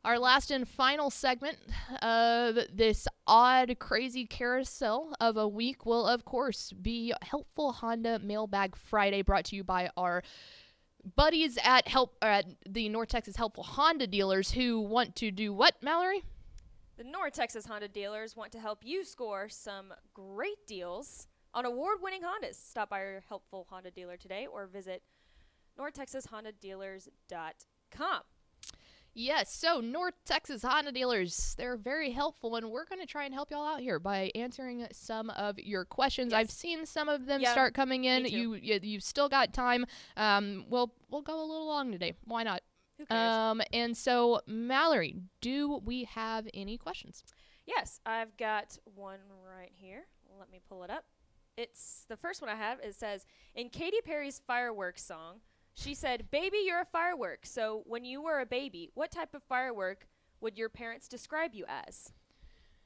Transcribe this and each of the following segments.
Our last and final segment of this odd, crazy carousel of a week will, of course, be Helpful Honda Mailbag Friday, brought to you by our buddies at the North Texas Helpful Honda dealers who want to do what, Mallory? The North Texas Honda dealers want to help you score some great deals on award-winning Hondas. Stop by your Helpful Honda dealer today or visit NorthTexasHondaDealers.com. Yes, so North Texas Honda dealers, they're very helpful, and we're going to try and help y'all out here by answering some of your questions. Yes. I've seen some of them start coming in. Me too. You've still got time. We'll go a little long today. Why not? Who cares? And so, Mallory, do we have any questions? Yes, I've got one right here. Let me pull it up. It's the first one I have. It says, in Katy Perry's Fireworks song, she said, "Baby, you're a firework. So when you were a baby, what type of firework would your parents describe you as?"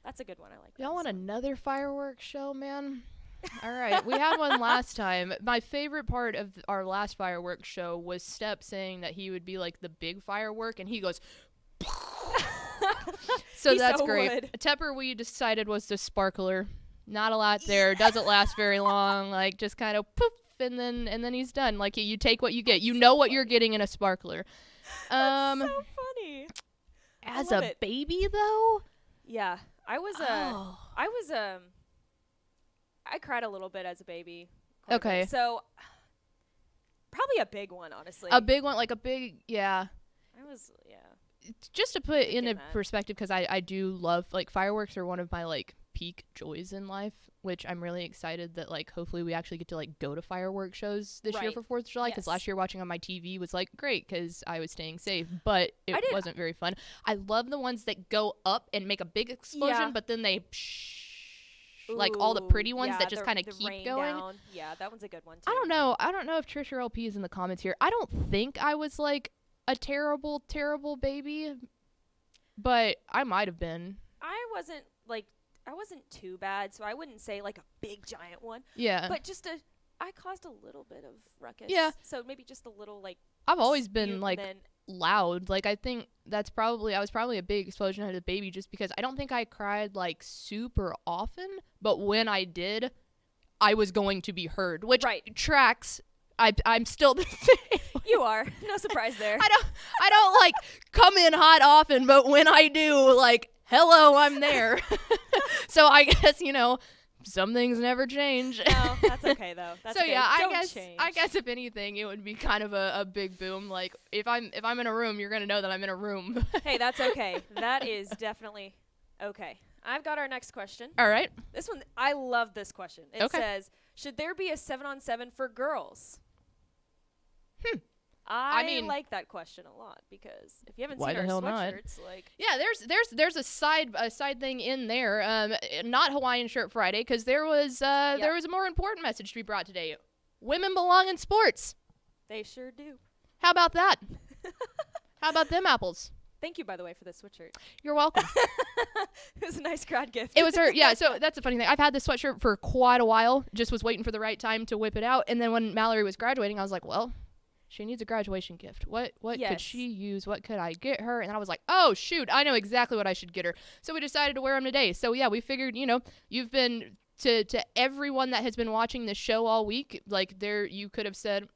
That's a good one. I like that. Y'all want another fireworks show, man? All right. We had one last time. My favorite part of our last fireworks show was Step saying that he would be like the big firework, and he goes, so that's great. Would. Tepper, we decided, was the sparkler. Not a lot there. Doesn't last very long. Like, just kind of poof. And then he's done. Like, you take what you get. You know what you're getting in a sparkler. That's so funny. As a baby, though? Yeah. I cried a little bit as a baby. Okay. So, probably a big one, honestly. A big one, like a big, yeah. Just to put into perspective, because I do love, like, fireworks are one of my, like, peak joys in life, which I'm really excited that, like, hopefully we actually get to, like, go to fireworks shows this year for 4th of July, because last year watching on my TV was, like, great because I was staying safe, but it wasn't very fun. I love the ones that go up and make a big explosion, but then they like all the pretty ones that just kind of keep going. Down. Yeah, that one's a good one too. I don't know if Trisha LP is in the comments here. I don't think I was, like, a terrible baby, but I might have been. I wasn't too bad, so I wouldn't say like a big giant one. Yeah. But I caused a little bit of ruckus. Yeah. So maybe just a little, like, I've always been, like, loud. Like, I think I was probably a big explosion as a baby, just because I don't think I cried, like, super often, but when I did, I was going to be heard, which tracks. I'm still the same. You are. No surprise there. I don't like come in hot often, but when I do, like, hello, I'm there. So I guess, some things never change. No, that's okay though. That's okay. I guess if anything, it would be kind of a big boom. Like, if I'm in a room, you're gonna know that I'm in a room. Hey, that's okay. That is definitely okay. I've got our next question. All right. This one, I love this question. It says, should there be a 7-on-7 for girls? I mean, like that question a lot, because if you haven't seen our sweatshirts, like, yeah, there's a side thing in there. Not Hawaiian Shirt Friday, because there was a more important message to be brought today. Women belong in sports. They sure do. How about that? How about them apples? Thank you, by the way, for the sweatshirt. You're welcome. It was a nice crowd gift. It was her. Yeah, so that's a funny thing. I've had this sweatshirt for quite a while. Just was waiting for the right time to whip it out. And then when Mallory was graduating, I was like, well, she needs a graduation gift. What could she use? What could I get her? And I was like, oh, shoot, I know exactly what I should get her. So we decided to wear them today. So, yeah, we figured, you've been to everyone that has been watching this show all week, like, you could have said,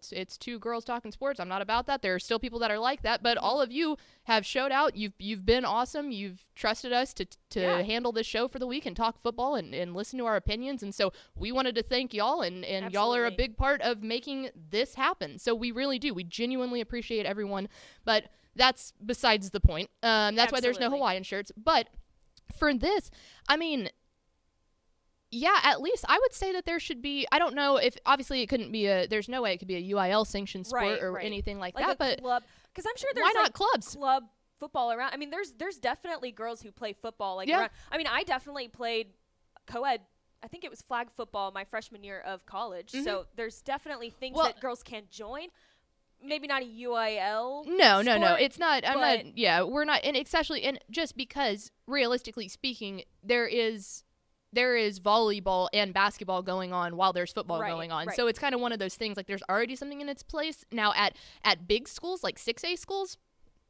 it's two girls talking sports. I'm not about that. There are still people that are like that, but all of you have showed out. You've been awesome. You've trusted us to handle this show for the week and talk football and listen to our opinions. And so we wanted to thank y'all, and y'all are a big part of making this happen. So we really do. We genuinely appreciate everyone, but that's besides the point. That's why there's no Hawaiian shirts. But for this, I mean, yeah, at least I would say that there should be, I don't know if, obviously it couldn't be there's no way it could be a UIL sanctioned sport or anything like that, but because I'm sure there's why not clubs? Club football around. I mean, there's definitely girls who play football around. I mean, I definitely played co-ed. I think it was flag football my freshman year of college. Mm-hmm. So there's definitely things that girls can join. Maybe not a UIL. No. It's not. We're not. And especially, and just because realistically speaking, there is volleyball and basketball going on while there's football going on. So it's kind of one of those things, like, there's already something in its place. Now at big schools, like 6A schools,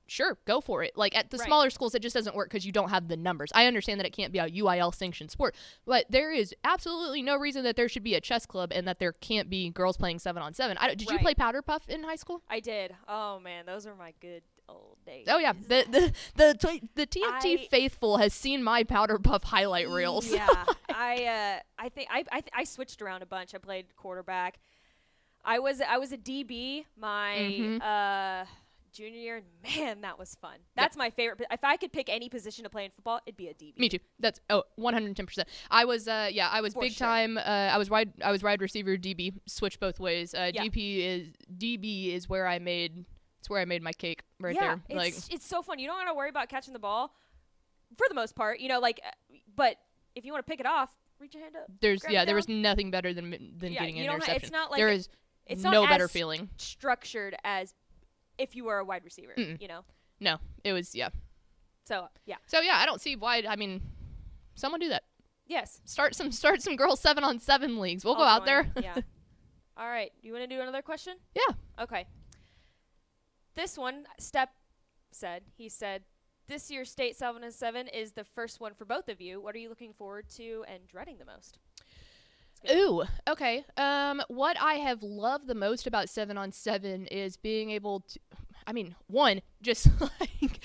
sure, go for it. Like at the smaller schools, it just doesn't work because you don't have the numbers. I understand that it can't be a UIL sanctioned sport, but there is absolutely no reason that there should be a chess club and that there can't be girls playing 7-on-7. Did you play powder puff in high school? I did. Oh man, those were my good old days. Oh yeah, the TFT faithful has seen my powder puff highlight reels. Yeah, I think I switched around a bunch. I played quarterback. I was a DB my junior year, and man, that was fun. That's my favorite. If I could pick any position to play in football, it'd be a DB. Me too. That's 110%. I was big time. I was wide receiver, DB. Switch both ways. DB is where I made. It's where I made my cake right there. It's so fun. You don't have to worry about catching the ball, for the most part. But if you want to pick it off, reach your hand up. There was nothing better than getting an interception. It's not like there is it's no not better as feeling. Structured as if you were a wide receiver. No, it was So I don't see why. I mean, someone do that. Yes. Start some girls 7-on-7 leagues. We'll go out there. Yeah. All right. You want to do another question? Yeah. Okay. This one, Step said. He said, "This year's state 7-on-7 is the first one for both of you. What are you looking forward to and dreading the most?" Ooh, okay. What I have loved the most about 7-on-7 is being able to, one, just like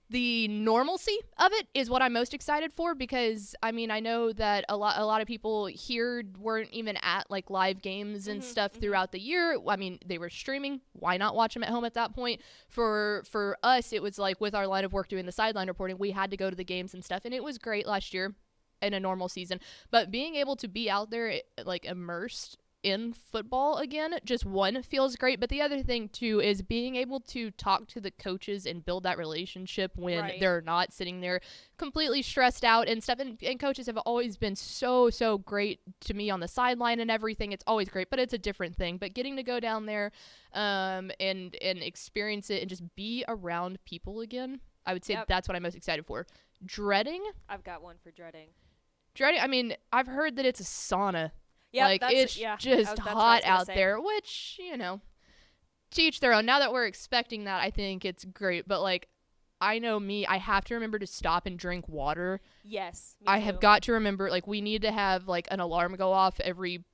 the normalcy of it is what I'm most excited for, because I know that a lot of people here weren't even at like live games and stuff throughout the year. They were streaming. Why not watch them at home at that point? For us, it was like with our line of work doing the sideline reporting, we had to go to the games and stuff, and it was great last year in a normal season. But being able to be out there like immersed in football again, just one, feels great. But the other thing too is being able to talk to the coaches and build that relationship when they're not sitting there completely stressed out and stuff. And coaches have always been so great to me on the sideline and everything. It's always great, but it's a different thing. But getting to go down there and experience it and just be around people again, I would say that's what I'm most excited for. Dreading? I've got one for dreading. I've heard that it's a sauna. Yeah, like, it's just hot out there, which, to each their own. Now that we're expecting that, I think it's great. But, like, I know me, I have to remember to stop and drink water. Yes, I have got to remember, like, we need to have, like, an alarm go off every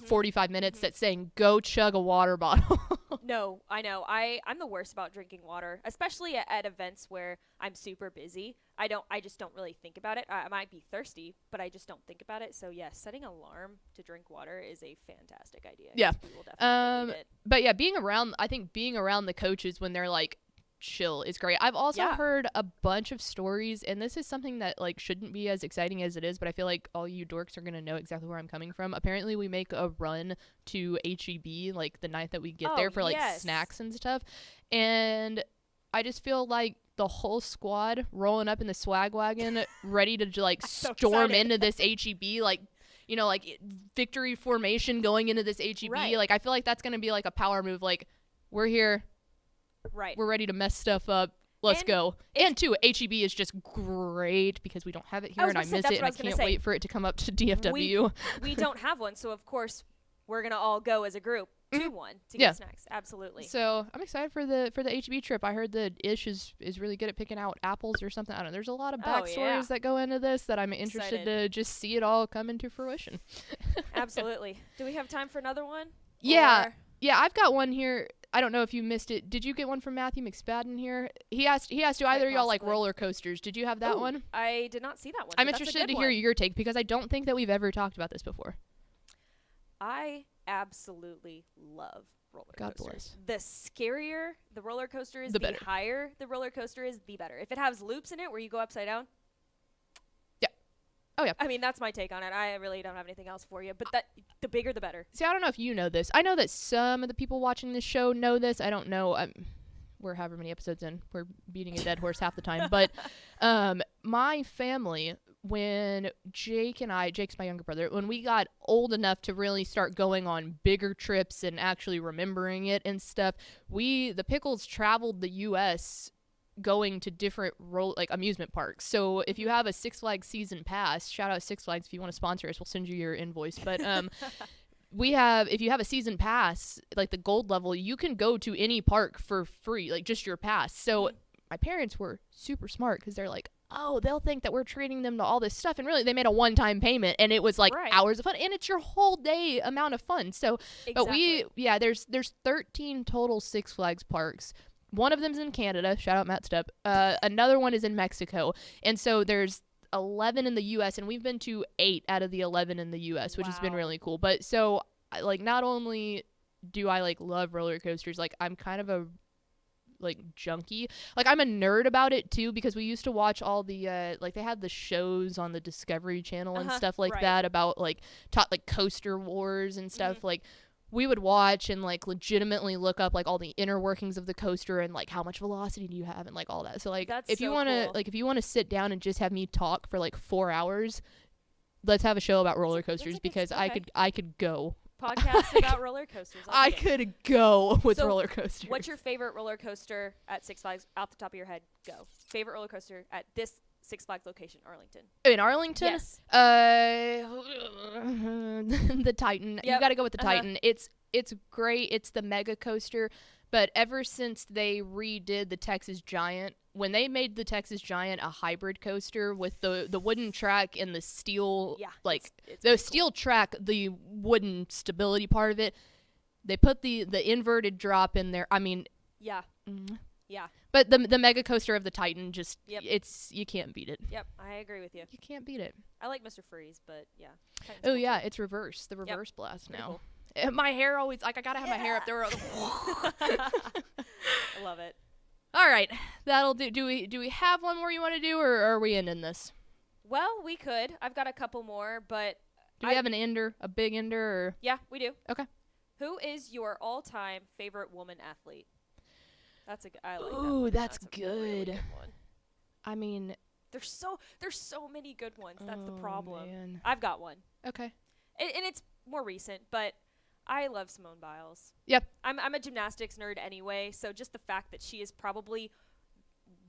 45 minutes that's saying, go chug a water bottle. No, I know. I'm the worst about drinking water, especially at events where I'm super busy. I just don't really think about it. I might be thirsty, but I just don't think about it. So yes, setting an alarm to drink water is a fantastic idea. Yeah. We will definitely need it. But yeah, being around the coaches when they're like chill is great. I've also heard a bunch of stories, and this is something that like shouldn't be as exciting as it is, but I feel like all you dorks are gonna know exactly where I'm coming from. Apparently we make a run to HEB like the night that we get there for like snacks and stuff, and I just feel like the whole squad rolling up in the swag wagon ready to like storm into this HEB, like victory formation going into this HEB. Like I feel like that's gonna be like a power move, like we're here. Right. We're ready to mess stuff up. Let's go. And two, HEB is just great because we don't have it here, and I miss it, and I can't wait for it to come up to DFW. We don't have one, so of course we're gonna all go as a group to one to get snacks. Absolutely. So I'm excited for the HEB trip. I heard that Ish is really good at picking out apples or something. I don't know. There's a lot of backstories that go into this that I'm interested to just see it all come into fruition. Absolutely. Do we have time for another one? Yeah. Yeah, I've got one here. I don't know if you missed it. Did you get one from Matthew McSpadden here? He asked, do either of y'all like roller coasters? Did you have that one? I did not see that one. I'm interested to hear your take because I don't think that we've ever talked about this before. I absolutely love roller God coasters. Bless. The scarier the roller coaster is, the higher the roller coaster is, the better. If it has loops in it where you go upside down. Oh, yeah. I mean, that's my take on it. I really don't have anything else for you. But the bigger, the better. See, I don't know if you know this. I know that some of the people watching this show know this. I don't know. We're however many episodes in. We're beating a dead horse half the time. But my family, when Jake's my younger brother, when we got old enough to really start going on bigger trips and actually remembering it and stuff, the Pickles traveled the U.S., going to different amusement parks. So if you have a Six Flags season pass, shout out Six Flags if you want to sponsor us, we'll send you your invoice. But if you have a season pass, like the gold level, you can go to any park for free, like just your pass. So my parents were super smart because they're like, oh, they'll think that we're treating them to all this stuff. And really, they made a one-time payment, and it was like hours of fun. And it's your whole day amount of fun. So, but there's 13 total Six Flags parks. One of them's in Canada. Shout out Matt Stepp. Another one is in Mexico. And so there's 11 in the U.S., and we've been to 8 out of the 11 in the U.S., which has been really cool. But so, like, not only do I, like, love roller coasters, like, I'm kind of a like junkie, like I'm a nerd about it too, because we used to watch all the like they had the shows on the Discovery Channel and stuff like that about like like coaster wars and stuff. Like we would watch and like legitimately look up like all the inner workings of the coaster and like how much velocity do you have and like all that. So like if you want to sit down and just have me talk for like 4 hours, let's have a show about roller coasters, because I could go podcast about roller coasters. I could go with roller coasters. What's your favorite roller coaster at Six Flags? Out the top of your head, go. Favorite roller coaster at this Six Flags location, Arlington. In Arlington? Yes. The Titan. Yep. You got to go with the Titan. It's great. It's the mega coaster. But ever since they redid the Texas Giant, when they made the Texas Giant a hybrid coaster with the wooden track and the steel, it's the steel track, the wooden stability part of it, they put the inverted drop in there. I mean, yeah. But the mega coaster of the Titan, just you can't beat it. Yep, I agree with you. You can't beat it. I like Mr. Freeze, but yeah. Titan's cool too. It's reverse. The reverse blast now. Cool. My hair always, like, I gotta have my hair up there. I love it. All right, that'll do. Do we have one more you want to do, or are we ending this? Well, we could. I've got a couple more, but do we have an ender, a big ender? Or? Yeah, we do. Okay. Who is your all-time favorite woman athlete? I like Ooh, that that's good. Really good one. I mean, there's so many good ones. That's the problem. Man. I've got one. Okay. And it's more recent, but I love Simone Biles. Yep. I'm a gymnastics nerd anyway, so just the fact that she is probably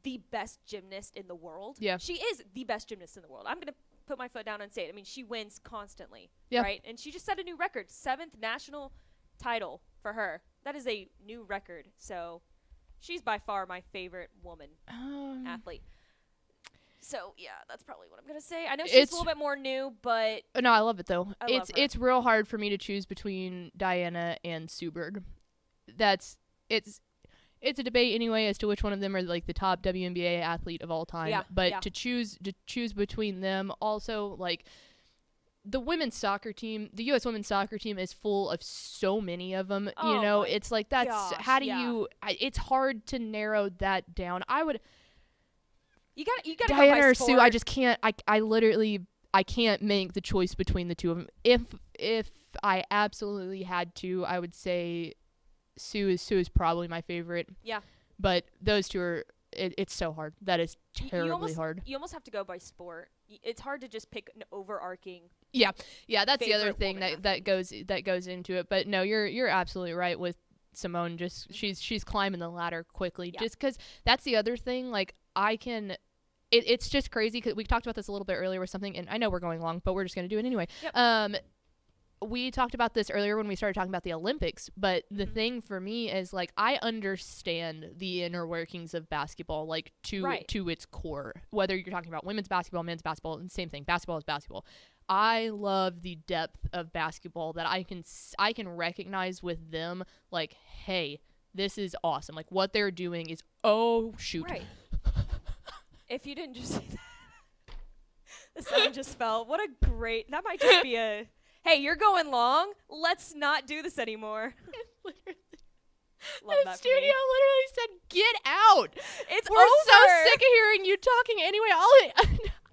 the best gymnast in the world. Yeah. She is the best gymnast in the world. I'm going to put my foot down and say it. I mean, she wins constantly, right? And she just set a new record, 7th national title for her. That is a new record. So she's by far my favorite woman athlete. So, yeah, that's probably what I'm going to say. I know she's a little bit more new, but... No, I love it, though. I love her. It's real hard for me to choose between Diana and Sue Bird. It's a debate anyway as to which one of them are, like, the top WNBA athlete of all time. Yeah, but to choose between them, also, like, the women's soccer team, the U.S. women's soccer team is full of so many of them. Oh, you know, it's like, that's... gosh, how do you... it's hard to narrow that down. I would... You got Diana or Sue, I just can't. I can't make the choice between the two of them. If I absolutely had to, I would say Sue is probably my favorite. Yeah. But those two are. It's so hard. That is terribly hard. You almost have to go by sport. It's hard to just pick an overarching. Yeah. That's the other thing that goes into it. But no, you're absolutely right with Simone. Just she's climbing the ladder quickly. Yeah. Just because that's the other thing. Like. It's just crazy because we talked about this a little bit earlier with something, and I know we're going long, but we're just going to do it anyway. Yep. We talked about this earlier when we started talking about the Olympics, but the thing for me is, like, I understand the inner workings of basketball, like, to its core. Whether you're talking about women's basketball, men's basketball, and same thing. Basketball is basketball. I love the depth of basketball that I can recognize with them, like, hey, this is awesome. Like, what they're doing is, oh, shoot. Right. If you didn't just say that, the sound just fell. What a great, that might just be a, hey, you're going long. Let's not do this anymore. The studio literally said, get out. We're over. So sick of hearing you talking anyway.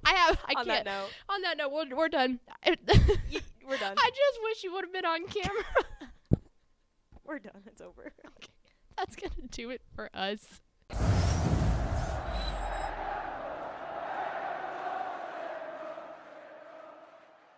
I can't. On that note, we're done. We're done. I just wish you would have been on camera. We're done. It's over. Okay. That's going to do it for us.